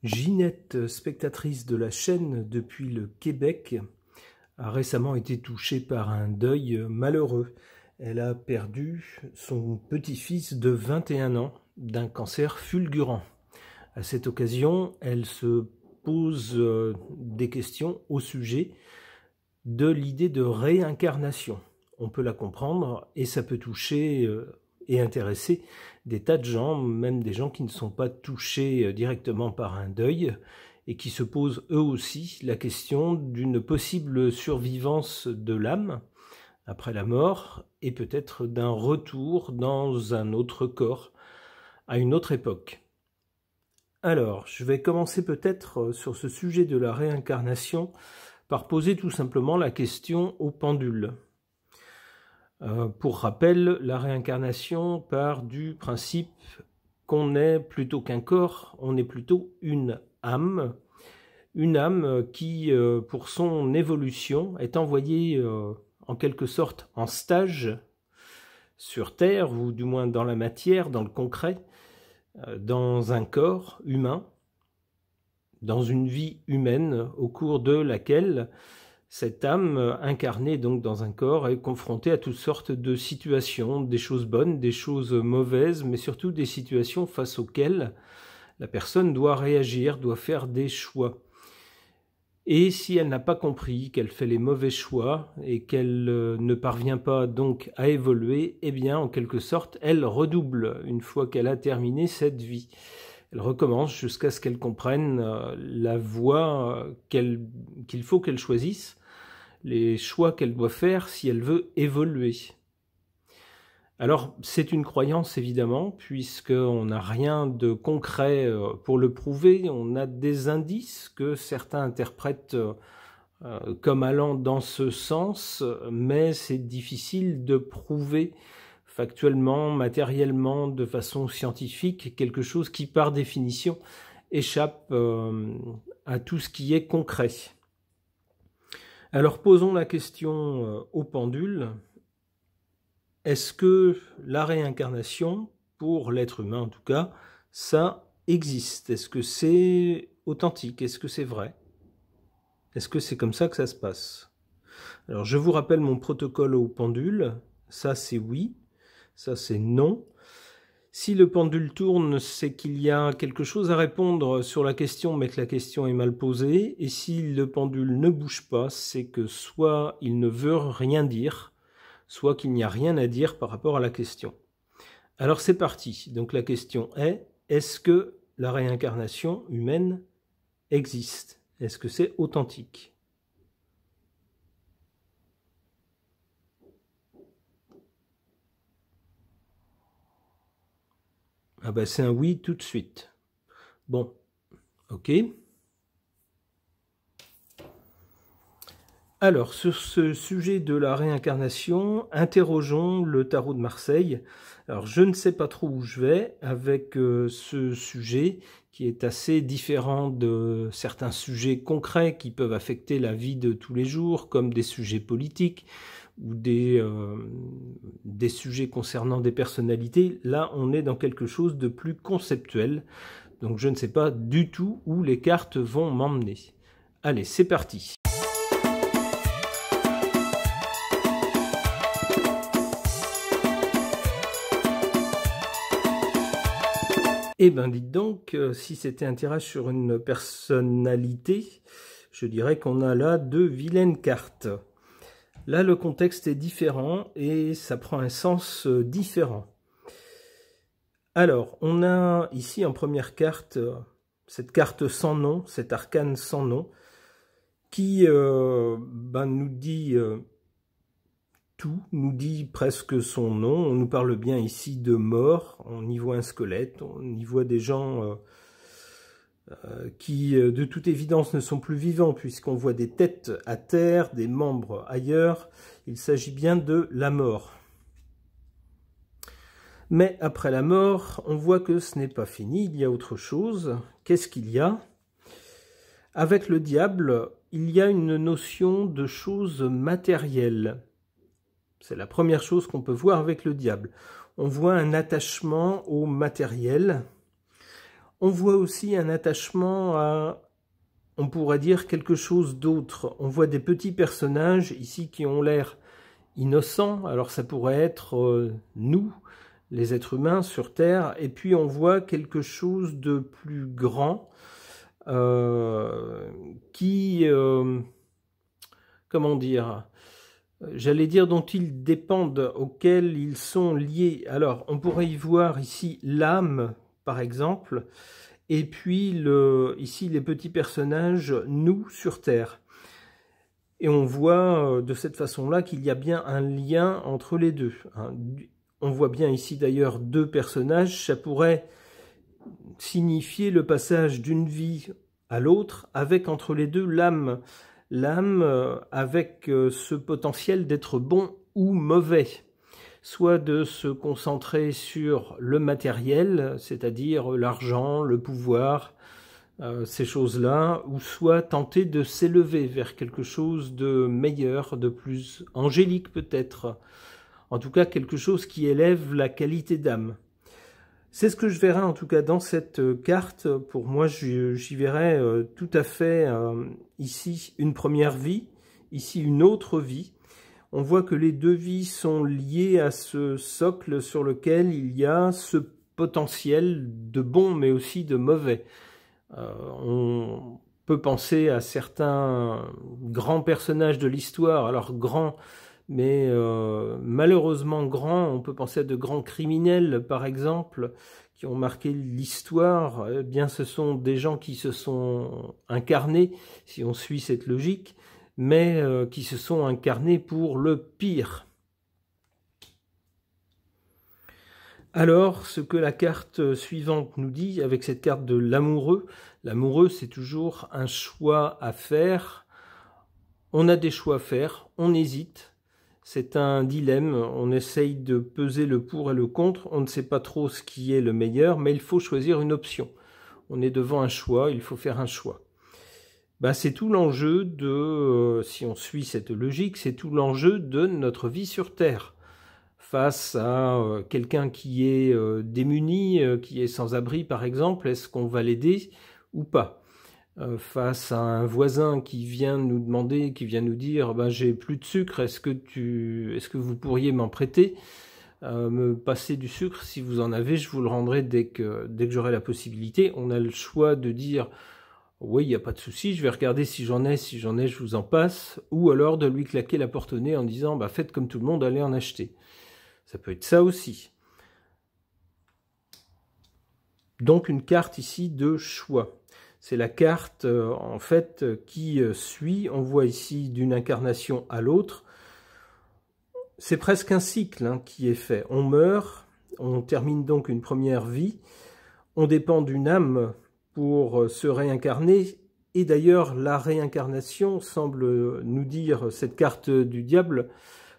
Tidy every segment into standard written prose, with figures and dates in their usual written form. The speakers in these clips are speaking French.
Ginette, spectatrice de la chaîne depuis le Québec, a récemment été touchée par un deuil malheureux. Elle a perdu son petit-fils de 21 ans d'un cancer fulgurant. À cette occasion, elle se pose des questions au sujet de l'idée de réincarnation. On peut la comprendre et ça peut toucher et intéresser des tas de gens, même des gens qui ne sont pas touchés directement par un deuil et qui se posent eux aussi la question d'une possible survivance de l'âme après la mort et peut-être d'un retour dans un autre corps à une autre époque. Alors, je vais commencer peut-être sur ce sujet de la réincarnation par poser tout simplement la question au pendule. Pour rappel, la réincarnation part du principe qu'on est plutôt qu'un corps, on est plutôt une âme qui, pour son évolution, est envoyée en quelque sorte en stage sur Terre, ou du moins dans la matière, dans le concret, dans un corps humain, dans une vie humaine, au cours de laquelle cette âme, incarnée donc dans un corps, est confrontée à toutes sortes de situations, des choses bonnes, des choses mauvaises, mais surtout des situations face auxquelles la personne doit réagir, doit faire des choix. Et si elle n'a pas compris qu'elle fait les mauvais choix et qu'elle ne parvient pas donc à évoluer, eh bien en quelque sorte, elle redouble une fois qu'elle a terminé cette vie. Elle recommence jusqu'à ce qu'elle comprenne la voie qu'il faut qu'elle choisisse, les choix qu'elle doit faire si elle veut évoluer. Alors, c'est une croyance évidemment, puisqu'on n'a rien de concret pour le prouver. On a des indices que certains interprètent comme allant dans ce sens, mais c'est difficile de prouver factuellement, matériellement, de façon scientifique, quelque chose qui, par définition, échappe à tout ce qui est concret. Alors posons la question au pendule. Est-ce que la réincarnation, pour l'être humain en tout cas, ça existe? Est-ce que c'est authentique? Est-ce que c'est vrai? Est-ce que c'est comme ça que ça se passe? Alors je vous rappelle mon protocole au pendule. Ça c'est oui, ça c'est non. Si le pendule tourne, c'est qu'il y a quelque chose à répondre sur la question, mais que la question est mal posée. Et si le pendule ne bouge pas, c'est que soit il ne veut rien dire, soit qu'il n'y a rien à dire par rapport à la question. Alors c'est parti. Donc la question est, est-ce que la réincarnation humaine existe? Est-ce que c'est authentique? Ah ben c'est un oui tout de suite. Bon, ok. Alors, sur ce sujet de la réincarnation, interrogeons le tarot de Marseille. Alors, je ne sais pas trop où je vais avec ce sujet qui est assez différent de certains sujets concrets qui peuvent affecter la vie de tous les jours, comme des sujets politiques ou des sujets concernant des personnalités. Là, on est dans quelque chose de plus conceptuel. Donc, je ne sais pas du tout où les cartes vont m'emmener. Allez, c'est parti. Eh bien, dites donc, si c'était un tirage sur une personnalité, je dirais qu'on a là deux vilaines cartes. Là, le contexte est différent et ça prend un sens différent. Alors, on a ici en première carte, cette carte sans nom, cet arcane sans nom, qui nous dit tout, nous dit presque son nom. On nous parle bien ici de mort, on y voit un squelette, on y voit des gens qui de toute évidence ne sont plus vivants puisqu'on voit des têtes à terre, des membres ailleurs. Il s'agit bien de la mort. Mais après la mort, on voit que ce n'est pas fini, il y a autre chose. Qu'est-ce qu'il y a? Avec le diable, il y a une notion de choses matérielles. C'est la première chose qu'on peut voir avec le diable. On voit un attachement au matériel. On voit aussi un attachement à, on pourrait dire, quelque chose d'autre. On voit des petits personnages ici qui ont l'air innocents. Alors ça pourrait être nous, les êtres humains sur Terre. Et puis on voit quelque chose de plus grand qui, comment dire, j'allais dire dont ils dépendent, auxquels ils sont liés. Alors on pourrait y voir ici l'âme, par exemple, et puis ici les petits personnages, nous, sur Terre. Et on voit de cette façon-là qu'il y a bien un lien entre les deux. On voit bien ici d'ailleurs deux personnages, ça pourrait signifier le passage d'une vie à l'autre, avec entre les deux l'âme. L'âme avec ce potentiel d'être bon ou mauvais. Soit de se concentrer sur le matériel, c'est-à-dire l'argent, le pouvoir, ces choses-là, ou soit tenter de s'élever vers quelque chose de meilleur, de plus angélique peut-être. En tout cas, quelque chose qui élève la qualité d'âme. C'est ce que je verrai en tout cas dans cette carte. Pour moi, j'y verrai tout à fait ici une première vie, ici une autre vie. On voit que les deux vies sont liées à ce socle sur lequel il y a ce potentiel de bon mais aussi de mauvais. On peut penser à certains grands personnages de l'histoire, alors grands, mais malheureusement grands. On peut penser à de grands criminels, par exemple, qui ont marqué l'histoire. Eh bien, ce sont des gens qui se sont incarnés, si on suit cette logique, mais qui se sont incarnés pour le pire. Alors, ce que la carte suivante nous dit, avec cette carte de l'amoureux, l'amoureux, c'est toujours un choix à faire. On a des choix à faire, on hésite, c'est un dilemme, on essaye de peser le pour et le contre, on ne sait pas trop ce qui est le meilleur, mais il faut choisir une option. On est devant un choix, il faut faire un choix. C'est tout l'enjeu de, si on suit cette logique, c'est tout l'enjeu de notre vie sur Terre. Face à quelqu'un qui est démuni, qui est sans abri par exemple, est-ce qu'on va l'aider ou pas? Face à un voisin qui vient nous demander, qui vient nous dire j'ai plus de sucre, est-ce que vous pourriez m'en prêter, me passer du sucre, si vous en avez, je vous le rendrai dès que j'aurai la possibilité. On a le choix de dire oui, il n'y a pas de souci, je vais regarder si j'en ai, je vous en passe, ou alors de lui claquer la porte au nez en disant faites comme tout le monde, allez en acheter. Ça peut être ça aussi. Donc une carte ici de choix. C'est la carte en fait qui suit. On voit ici d'une incarnation à l'autre. C'est presque un cycle qui est fait. On meurt, on termine donc une première vie. On dépend d'une âme pour se réincarner. Et d'ailleurs, la réincarnation, semble nous dire cette carte du diable,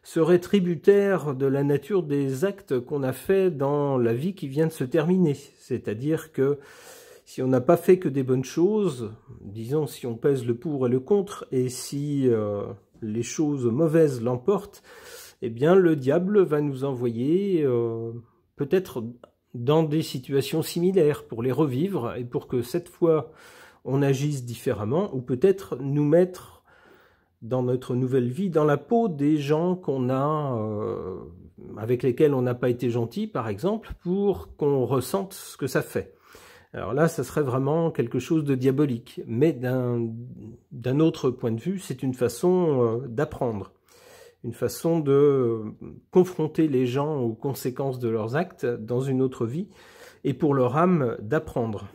serait tributaire de la nature des actes qu'on a faits dans la vie qui vient de se terminer. C'est-à-dire que si on n'a pas fait que des bonnes choses, disons si on pèse le pour et le contre, et si les choses mauvaises l'emportent, eh bien le diable va nous envoyer peut-être dans des situations similaires pour les revivre, et pour que cette fois on agisse différemment, ou peut-être nous mettre dans notre nouvelle vie, dans la peau des gens qu'on a, avec lesquels on n'a pas été gentil, par exemple, pour qu'on ressente ce que ça fait. Alors là, ça serait vraiment quelque chose de diabolique. Mais d'un autre point de vue, c'est une façon d'apprendre, une façon de confronter les gens aux conséquences de leurs actes dans une autre vie, et pour leur âme d'apprendre.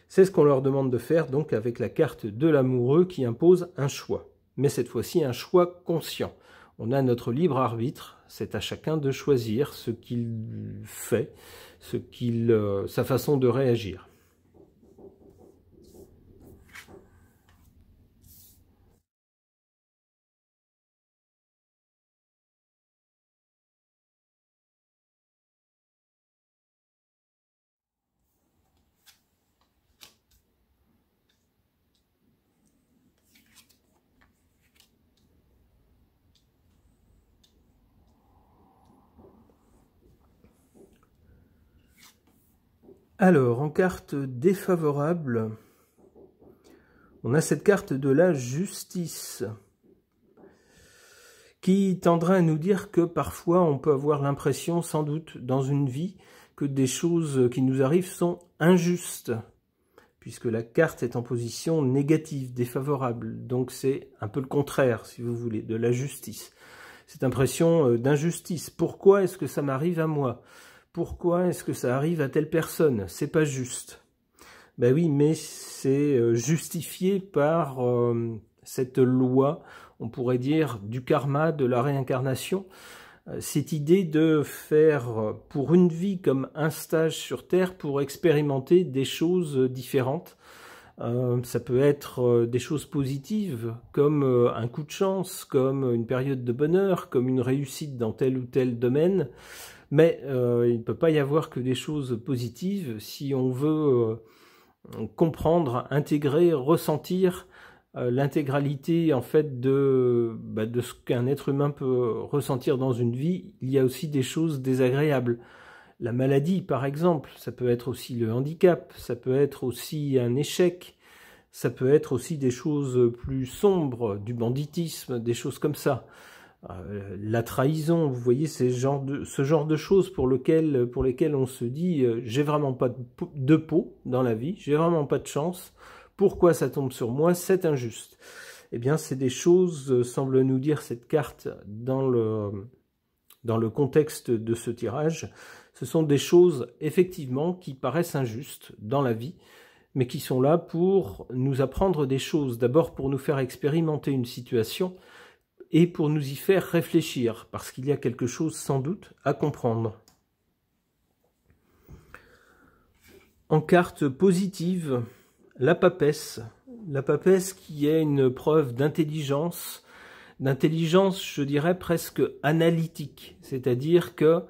C'est ce qu'on leur demande de faire donc avec la carte de l'amoureux qui impose un choix. Mais cette fois-ci un choix conscient. On a notre libre arbitre, c'est à chacun de choisir ce qu'il fait, sa façon de réagir. Alors, en carte défavorable, on a cette carte de la justice qui tendrait à nous dire que parfois on peut avoir l'impression, sans doute, dans une vie, que des choses qui nous arrivent sont injustes, puisque la carte est en position négative, défavorable. Donc c'est un peu le contraire, si vous voulez, de la justice. Cette impression d'injustice. Pourquoi est-ce que ça m'arrive à moi? Pourquoi est-ce que ça arrive à telle personne? C'est pas juste. Ben oui, mais c'est justifié par cette loi, on pourrait dire, du karma, de la réincarnation. Cette idée de faire pour une vie comme un stage sur Terre pour expérimenter des choses différentes. Ça peut être des choses positives, comme un coup de chance, comme une période de bonheur, comme une réussite dans tel ou tel domaine. Mais il ne peut pas y avoir que des choses positives si on veut comprendre, intégrer, ressentir l'intégralité en fait de ce qu'un être humain peut ressentir dans une vie. Il y a aussi des choses désagréables. La maladie, par exemple, ça peut être aussi le handicap, ça peut être aussi un échec, ça peut être aussi des choses plus sombres, du banditisme, des choses comme ça. La trahison, vous voyez, c'est ce genre de choses pour lesquelles on se dit j'ai vraiment pas de peau dans la vie, j'ai vraiment pas de chance, pourquoi ça tombe sur moi, c'est injuste. Eh bien, c'est des choses, semble nous dire cette carte dans le contexte de ce tirage, ce sont des choses effectivement qui paraissent injustes dans la vie, mais qui sont là pour nous apprendre des choses, d'abord pour nous faire expérimenter une situation, et pour nous y faire réfléchir, parce qu'il y a quelque chose sans doute à comprendre. En carte positive, la papesse qui est une preuve d'intelligence, je dirais presque analytique, c'est-à-dire que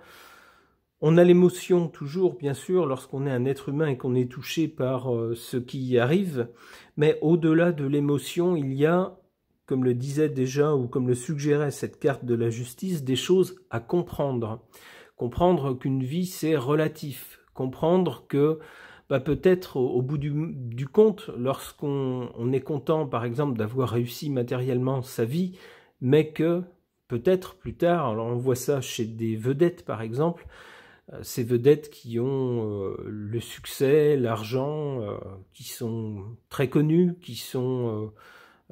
on a l'émotion toujours, bien sûr, lorsqu'on est un être humain et qu'on est touché par ce qui y arrive, mais au-delà de l'émotion, il y a, comme le disait déjà ou comme le suggérait cette carte de la justice, des choses à comprendre. Comprendre qu'une vie, c'est relatif. Comprendre que peut-être au bout du compte, lorsqu'on est content, par exemple, d'avoir réussi matériellement sa vie, mais que peut-être plus tard, alors on voit ça chez des vedettes, par exemple, ces vedettes qui ont le succès, l'argent, qui sont très connues,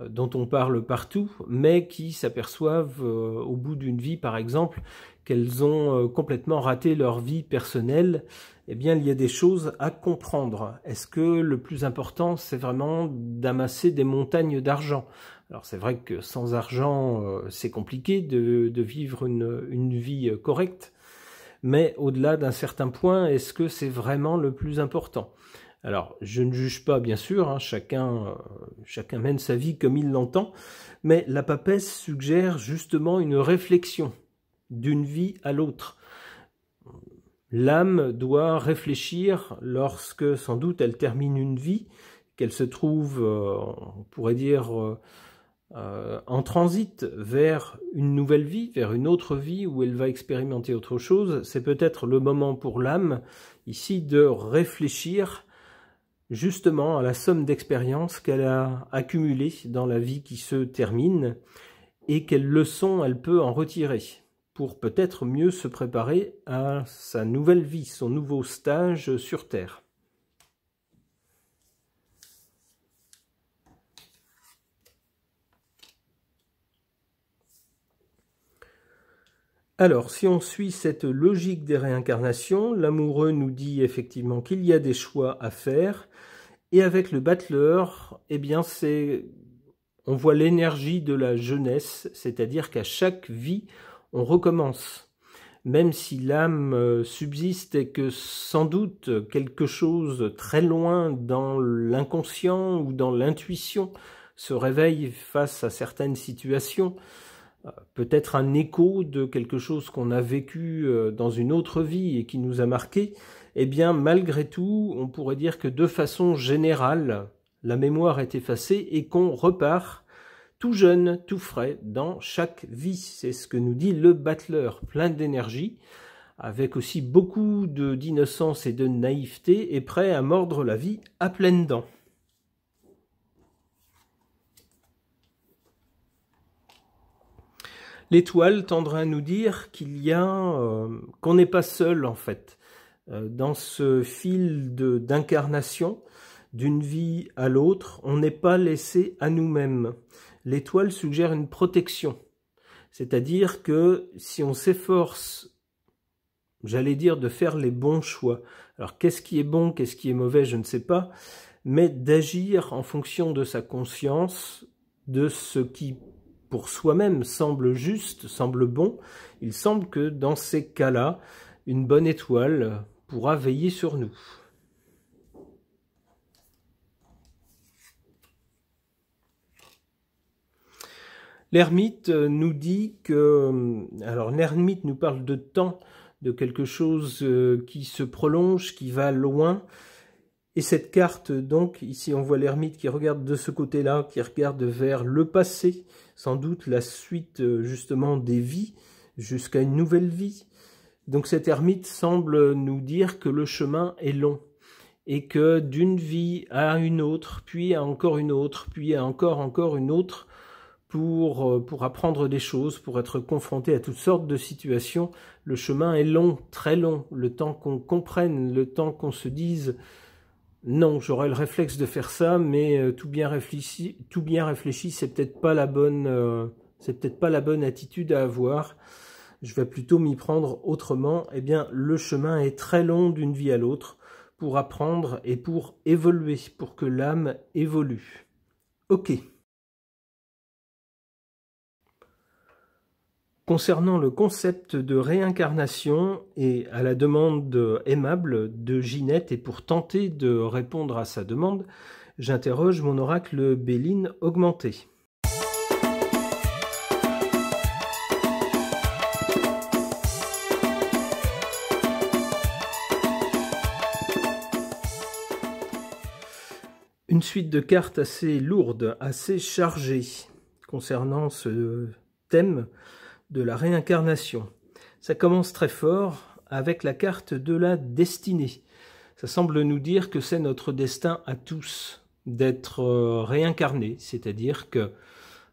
dont on parle partout, mais qui s'aperçoivent au bout d'une vie, par exemple, qu'elles ont complètement raté leur vie personnelle. Eh bien, il y a des choses à comprendre. Est-ce que le plus important, c'est vraiment d'amasser des montagnes d'argent? Alors, c'est vrai que sans argent, c'est compliqué de vivre une vie correcte, mais au-delà d'un certain point, est-ce que c'est vraiment le plus important? Alors, je ne juge pas, bien sûr, hein, chacun mène sa vie comme il l'entend, mais la papesse suggère justement une réflexion d'une vie à l'autre. L'âme doit réfléchir lorsque, sans doute, elle termine une vie, qu'elle se trouve, on pourrait dire, en transit vers une nouvelle vie, vers une autre vie où elle va expérimenter autre chose. C'est peut-être le moment pour l'âme, ici, de réfléchir justement à la somme d'expériences qu'elle a accumulées dans la vie qui se termine et quelles leçons elle peut en retirer pour peut-être mieux se préparer à sa nouvelle vie, son nouveau stage sur Terre. Alors, si on suit cette logique des réincarnations, l'amoureux nous dit effectivement qu'il y a des choix à faire, et avec le battleur, eh bien on voit l'énergie de la jeunesse, c'est-à-dire qu'à chaque vie, on recommence. Même si l'âme subsiste et que sans doute quelque chose très loin dans l'inconscient ou dans l'intuition se réveille face à certaines situations, peut-être un écho de quelque chose qu'on a vécu dans une autre vie et qui nous a marqué, eh bien malgré tout, on pourrait dire que de façon générale, la mémoire est effacée et qu'on repart tout jeune, tout frais dans chaque vie. C'est ce que nous dit le battleur, plein d'énergie. avec aussi beaucoup d'innocence et de naïveté, et prêt à mordre la vie à pleines dents. L'étoile tendra à nous dire qu'il y a qu'on n'est pas seul en fait dans ce fil d'incarnation d'une vie à l'autre. On n'est pas laissé à nous-mêmes. L'étoile suggère une protection, c'est-à-dire que si on s'efforce, j'allais dire, de faire les bons choix. Alors qu'est-ce qui est bon, qu'est-ce qui est mauvais, je ne sais pas, mais d'agir en fonction de sa conscience, de ce qui pour soi-même semble juste, semble bon. Il semble que dans ces cas-là, une bonne étoile pourra veiller sur nous. L'ermite nous dit que... Alors l'ermite nous parle de temps, de quelque chose qui se prolonge, qui va loin. Et cette carte, donc, ici on voit l'ermite qui regarde de ce côté-là, qui regarde vers le passé, sans doute la suite justement des vies, jusqu'à une nouvelle vie. Donc cet ermite semble nous dire que le chemin est long, et que d'une vie à une autre, puis à encore une autre, puis à encore une autre, pour apprendre des choses, pour être confronté à toutes sortes de situations, le chemin est long, très long, le temps qu'on comprenne, le temps qu'on se dise « Non, j'aurais le réflexe de faire ça, mais tout bien réfléchi, c'est peut-être pas la bonne attitude à avoir. Je vais plutôt m'y prendre autrement. » Eh bien, le chemin est très long d'une vie à l'autre pour apprendre et pour évoluer, pour que l'âme évolue. Ok. Concernant le concept de réincarnation, et à la demande aimable de Ginette, et pour tenter de répondre à sa demande, j'interroge mon oracle Béline augmenté. Une suite de cartes assez lourde, assez chargée, concernant ce thème de la réincarnation. Ça commence très fort avec la carte de la destinée. Ça semble nous dire que c'est notre destin à tous d'être réincarnés, c'est-à-dire que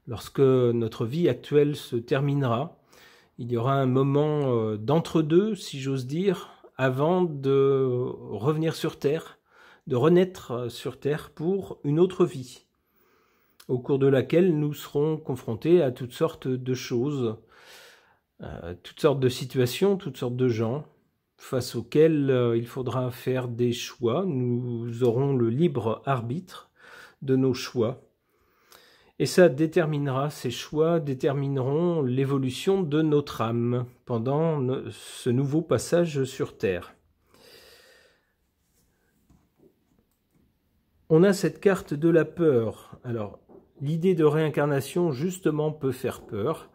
lorsque notre vie actuelle se terminera, il y aura un moment d'entre-deux, si j'ose dire, avant de revenir sur Terre, de renaître sur Terre pour une autre vie, au cours de laquelle nous serons confrontés à toutes sortes de choses, toutes sortes de situations, toutes sortes de gens, face auxquels il faudra faire des choix. Nous aurons le libre arbitre de nos choix. Et ça déterminera, ces choix détermineront l'évolution de notre âme pendant ce nouveau passage sur Terre. On a cette carte de la peur. Alors, l'idée de réincarnation, justement, peut faire peur.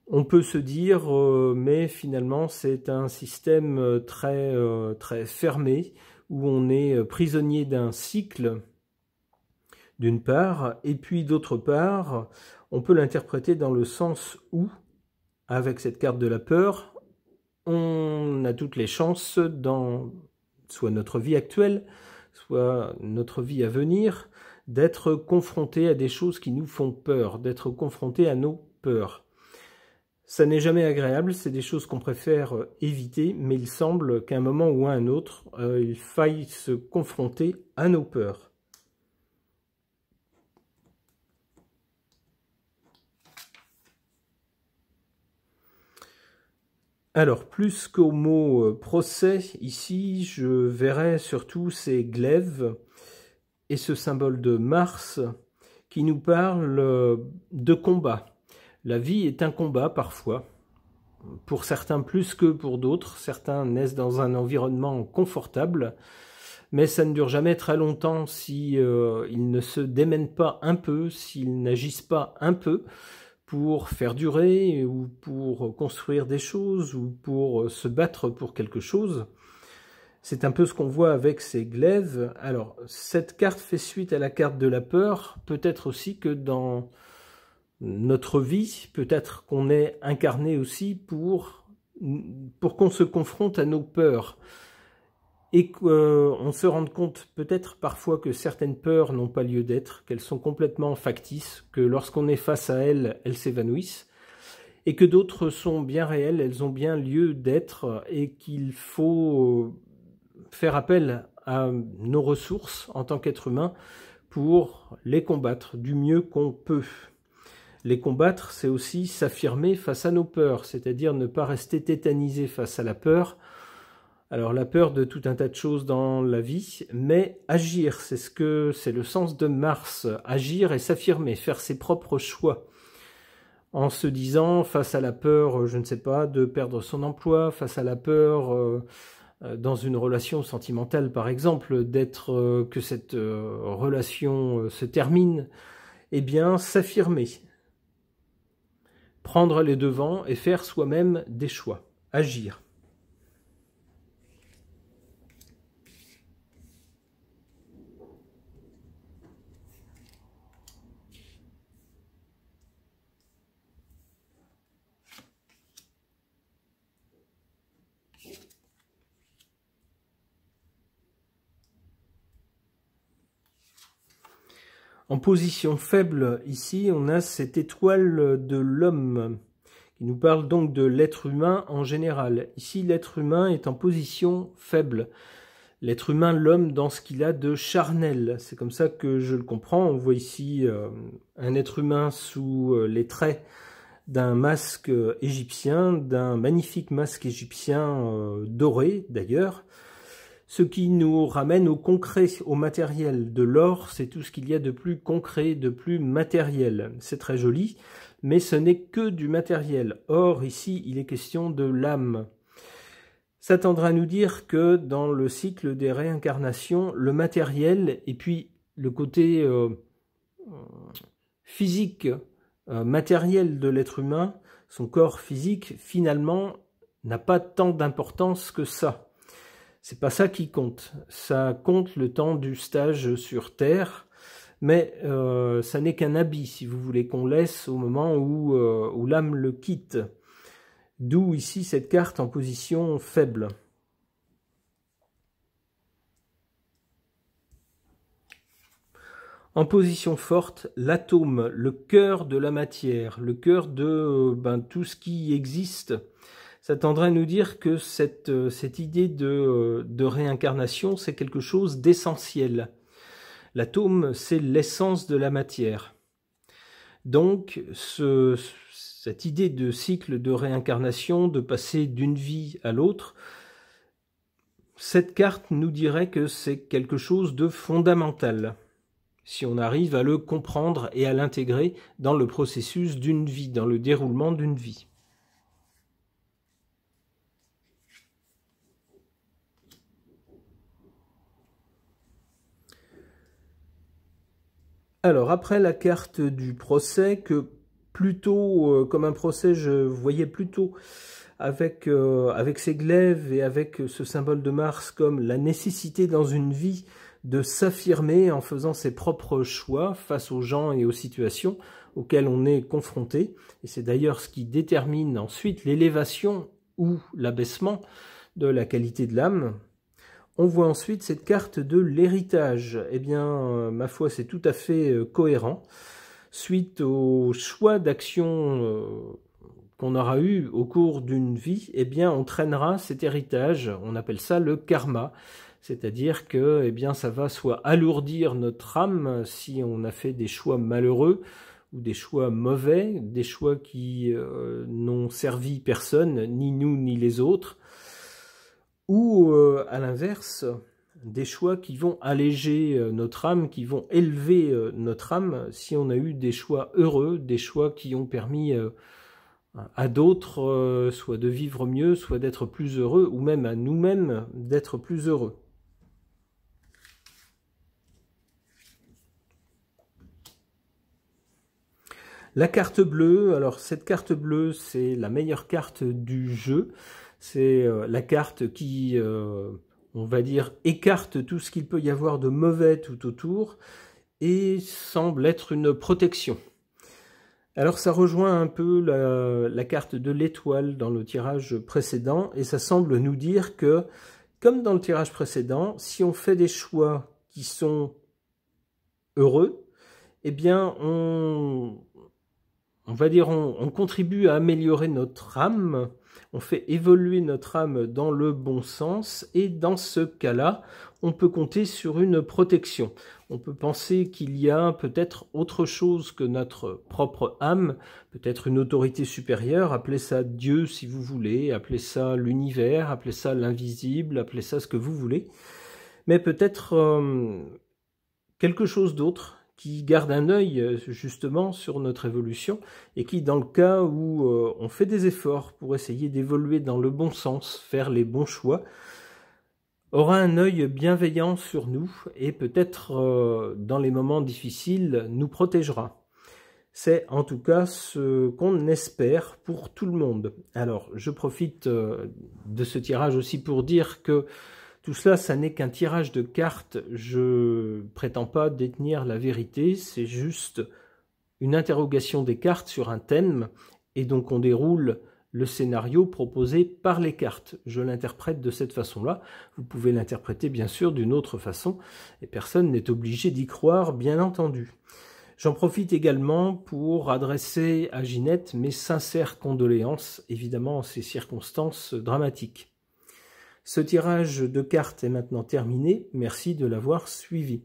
On peut se dire, mais finalement, c'est un système très fermé, où on est prisonnier d'un cycle, d'une part, et puis d'autre part, on peut l'interpréter dans le sens où, avec cette carte de la peur, on a toutes les chances dans soit notre vie actuelle, soit notre vie à venir, d'être confronté à des choses qui nous font peur, d'être confronté à nos peurs. Ça n'est jamais agréable, c'est des choses qu'on préfère éviter, mais il semble qu'à un moment ou à un autre, il faille se confronter à nos peurs. Alors, plus qu'au mot procès, ici, je verrais surtout ces glaives et ce symbole de Mars qui nous parle de combat. La vie est un combat parfois, pour certains plus que pour d'autres. Certains naissent dans un environnement confortable, mais ça ne dure jamais très longtemps si ils ne se démènent pas un peu, s'ils n'agissent pas un peu pour faire durer, ou pour construire des choses, ou pour se battre pour quelque chose. C'est un peu ce qu'on voit avec ces glaives. Alors, cette carte fait suite à la carte de la peur. Peut-être aussi que dans notre vie, peut-être qu'on est incarné aussi pour pour qu'on se confronte à nos peurs et qu'on se rende compte peut-être parfois que certaines peurs n'ont pas lieu d'être, qu'elles sont complètement factices, que lorsqu'on est face à elles, elles s'évanouissent, et que d'autres sont bien réelles, elles ont bien lieu d'être, et qu'il faut faire appel à nos ressources en tant qu'être humain pour les combattre du mieux qu'on peut. Les combattre, c'est aussi s'affirmer face à nos peurs, c'est-à-dire ne pas rester tétanisé face à la peur. Alors la peur de tout un tas de choses dans la vie, mais agir, c'est le sens de Mars, agir et s'affirmer, faire ses propres choix. En se disant, face à la peur, je ne sais pas, de perdre son emploi, face à la peur dans une relation sentimentale par exemple, que cette relation se termine, eh bien s'affirmer. Prendre les devants et faire soi-même des choix, agir. En position faible, ici, on a cette étoile de l'homme, qui nous parle donc de l'être humain en général. Ici, l'être humain est en position faible. L'être humain, l'homme, dans ce qu'il a de charnel. C'est comme ça que je le comprends. On voit ici un être humain sous les traits d'un masque égyptien, d'un magnifique masque égyptien doré d'ailleurs. Ce qui nous ramène au concret, au matériel. De l'or, c'est tout ce qu'il y a de plus concret, de plus matériel. C'est très joli, mais ce n'est que du matériel. Or, ici, il est question de l'âme. Ça tendra à nous dire que dans le cycle des réincarnations, le matériel et puis le côté physique, matériel de l'être humain, son corps physique, finalement, n'a pas tant d'importance que ça. C'est pas ça qui compte. Ça compte le temps du stage sur Terre, mais ça n'est qu'un habit, si vous voulez, qu'on laisse au moment où l'âme le quitte. D'où ici cette carte en position faible. En position forte, l'atome, le cœur de la matière, le cœur de tout ce qui existe. Ça tendrait à nous dire que cette idée de réincarnation, c'est quelque chose d'essentiel. L'atome, c'est l'essence de la matière. Donc, cette idée de cycle de réincarnation, de passer d'une vie à l'autre, cette carte nous dirait que c'est quelque chose de fondamental, si on arrive à le comprendre et à l'intégrer dans le processus d'une vie, dans le déroulement d'une vie. Alors, après la carte du procès, que plutôt, comme un procès, je voyais plutôt avec ces glaives et avec ce symbole de Mars comme la nécessité dans une vie de s'affirmer en faisant ses propres choix face aux gens et aux situations auxquelles on est confronté. Et c'est d'ailleurs ce qui détermine ensuite l'élévation ou l'abaissement de la qualité de l'âme. On voit ensuite cette carte de l'héritage. Eh bien, ma foi, c'est tout à fait cohérent. Suite au choix d'action qu'on aura eu au cours d'une vie, eh bien, on traînera cet héritage. On appelle ça le karma. C'est-à-dire que, eh bien, ça va soit alourdir notre âme si on a fait des choix malheureux ou des choix mauvais, des choix qui n'ont servi personne, ni nous ni les autres, ou à l'inverse, des choix qui vont alléger notre âme, qui vont élever notre âme, si on a eu des choix heureux, des choix qui ont permis à d'autres soit de vivre mieux, soit d'être plus heureux, ou même à nous-mêmes d'être plus heureux. La carte bleue, alors cette carte bleue, c'est la meilleure carte du jeu. C'est la carte qui, on va dire, écarte tout ce qu'il peut y avoir de mauvais tout autour et semble être une protection. Alors ça rejoint un peu la carte de l'étoile dans le tirage précédent, et ça semble nous dire que, comme dans le tirage précédent, si on fait des choix qui sont heureux, eh bien on va dire on contribue à améliorer notre âme, on fait évoluer notre âme dans le bon sens, et dans ce cas-là, on peut compter sur une protection. On peut penser qu'il y a peut-être autre chose que notre propre âme, peut-être une autorité supérieure, appelez ça Dieu si vous voulez, appelez ça l'univers, appelez ça l'invisible, appelez ça ce que vous voulez, mais peut-être quelque chose d'autre qui garde un œil justement sur notre évolution et qui, dans le cas où on fait des efforts pour essayer d'évoluer dans le bon sens, faire les bons choix, aura un œil bienveillant sur nous et peut-être dans les moments difficiles nous protégera. C'est en tout cas ce qu'on espère pour tout le monde. Alors je profite de ce tirage aussi pour dire que tout cela, ça n'est qu'un tirage de cartes. Je prétends pas détenir la vérité, c'est juste une interrogation des cartes sur un thème, et donc on déroule le scénario proposé par les cartes. Je l'interprète de cette façon-là. Vous pouvez l'interpréter bien sûr d'une autre façon, et personne n'est obligé d'y croire, bien entendu. J'en profite également pour adresser à Ginette mes sincères condoléances, évidemment en ces circonstances dramatiques. Ce tirage de cartes est maintenant terminé, merci de l'avoir suivi.